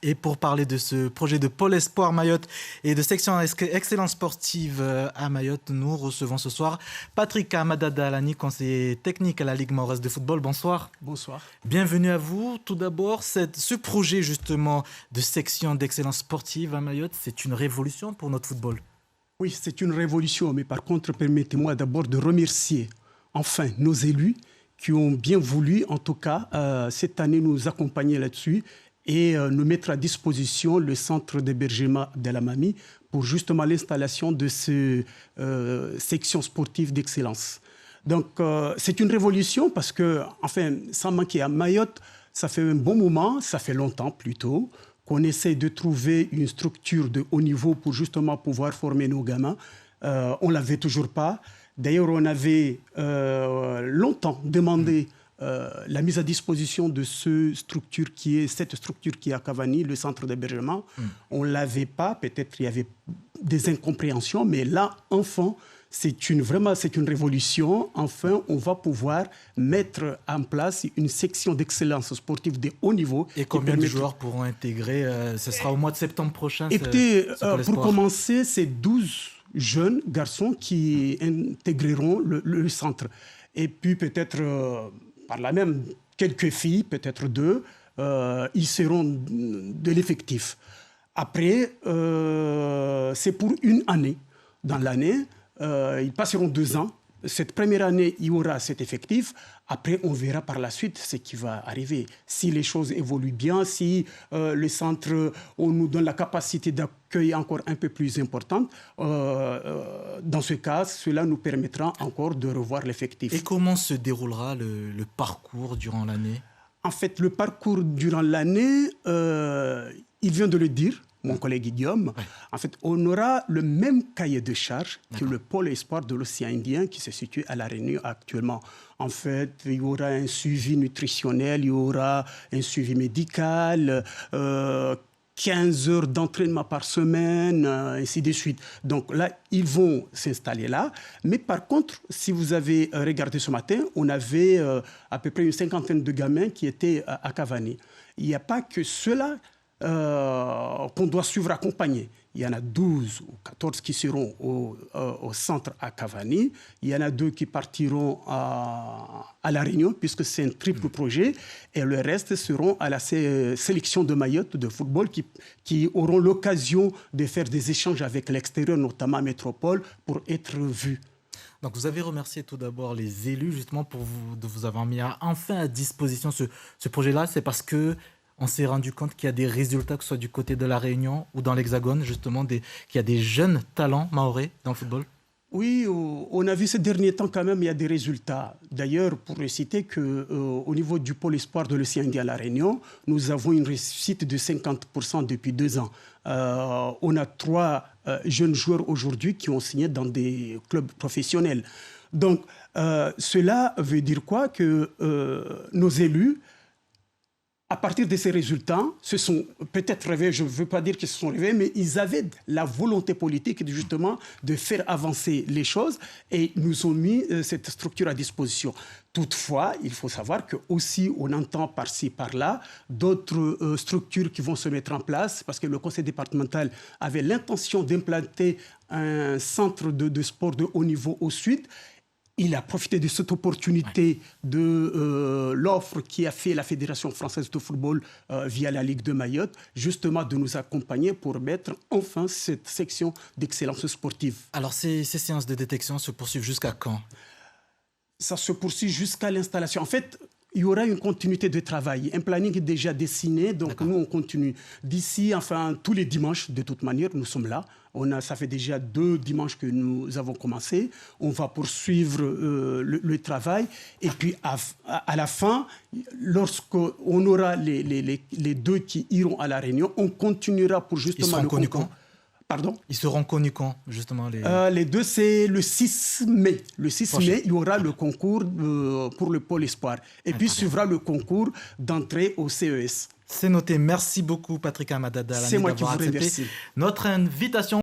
Et pour parler de ce projet de Pôle Espoir Mayotte et de section Excellence Sportive à Mayotte, nous recevons ce soir Patrick Amadada Alani, conseiller technique à la Ligue mahoraise de football. Bonsoir. Bonsoir. Bienvenue à vous. Tout d'abord, ce projet justement de section d'Excellence Sportive à Mayotte, c'est une révolution pour notre football. Oui, c'est une révolution, mais par contre, permettez-moi d'abord de remercier enfin nos élus qui ont bien voulu, en tout cas, cette année nous accompagner là-dessus et nous mettre à disposition le centre d'hébergement de la Mamie pour justement l'installation de ces sections sportives d'excellence. Donc, c'est une révolution parce que, enfin, sans manquer à Mayotte, ça fait un bon moment, ça fait longtemps plutôt, qu'on essaie de trouver une structure de haut niveau pour justement pouvoir former nos gamins. On ne l'avait toujours pas. D'ailleurs, on avait longtemps demandé la mise à disposition de cette structure qui est à Cavani, le centre d'hébergement. On ne l'avait pas, peut-être il y avait des incompréhensions, mais là, enfin, c'est une révolution. Enfin, on va pouvoir mettre en place une section d'excellence sportive de haut niveau. Et combien de joueurs pourront intégrer Ce sera au mois de septembre prochain. Écoutez, pour commencer, c'est 12 jeunes garçons qui intégreront le centre. Et puis peut-être par là même quelques filles, peut-être 2, ils seront de l'effectif. Après, c'est pour une année. Dans l'année, ils passeront 2 ans. Cette première année, il y aura cet effectif. Après, on verra par la suite ce qui va arriver. Si les choses évoluent bien, si le centre, on nous donne la capacité d'accueil encore un peu plus importante, dans ce cas, cela nous permettra encore de revoir l'effectif. Et comment se déroulera le parcours durant l'année ? En fait, le parcours durant l'année, il vient de le dire, mon collègue Guillaume. Ouais. En fait, on aura le même cahier de charge que le pôle espoir de l'océan Indien qui se situe à La Réunion actuellement. En fait, il y aura un suivi nutritionnel, il y aura un suivi médical, 15 heures d'entraînement par semaine, ainsi de suite. Donc là, ils vont s'installer là. Mais par contre, si vous avez regardé ce matin, on avait à peu près une 50aine de gamins qui étaient à Cavani. Il n'y a pas que ceux-là qu'on doit suivre accompagner. Il y en a 12 ou 14 qui seront au centre à Cavani. Il y en a 2 qui partiront à La Réunion, puisque c'est un triple projet. Et le reste seront à la sélection de Mayotte de football qui auront l'occasion de faire des échanges avec l'extérieur, notamment Métropole, pour être vus. Donc vous avez remercié tout d'abord les élus justement de vous avoir mis enfin à disposition ce projet-là. C'est parce que on s'est rendu compte qu'il y a des résultats, que ce soit du côté de La Réunion ou dans l'Hexagone, justement, qu'il y a des jeunes talents mahorais dans le football. Oui, on a vu ces derniers temps quand même, il y a des résultats. D'ailleurs, pour citer qu'au niveau du pôle espoir de l'océan Indien à La Réunion, nous avons une réussite de 50% depuis 2 ans. On a 3 jeunes joueurs aujourd'hui qui ont signé dans des clubs professionnels. Donc, cela veut dire quoi? Que nos élus, à partir de ces résultats, se sont peut-être rêvés, je ne veux pas dire qu'ils se sont rêvés, mais ils avaient la volonté politique justement de faire avancer les choses et nous ont mis cette structure à disposition. Toutefois, il faut savoir qu'aussi on entend par-ci, par-là, d'autres structures qui vont se mettre en place parce que le conseil départemental avait l'intention d'implanter un centre de sport de haut niveau au sud. Il a profité de cette opportunité de l'offre qui a fait la Fédération française de football via la Ligue de Mayotte, justement de nous accompagner pour mettre enfin cette section d'excellence sportive. Alors ces séances de détection se poursuivent jusqu'à quand ? Ça se poursuit jusqu'à l'installation. En fait, il y aura une continuité de travail. Un planning est déjà dessiné, donc D'accord. Nous, on continue. D'ici, enfin, tous les dimanches, de toute manière, nous sommes là. Ça fait déjà 2 dimanches que nous avons commencé. On va poursuivre le travail. Et puis, à la fin, lorsqu'on aura les 2 qui iront à La Réunion, on continuera pour justement... Ils seront connus quand ? Pardon ? Ils seront connus quand, justement les 2, c'est le 6 mai. Le 6 mai, il y aura le concours pour le pôle espoir. Et puis suivra le concours d'entrée au CES. C'est noté. Merci beaucoup, Patrick Amadada. C'est moi qui vous remercie. Notre invitation.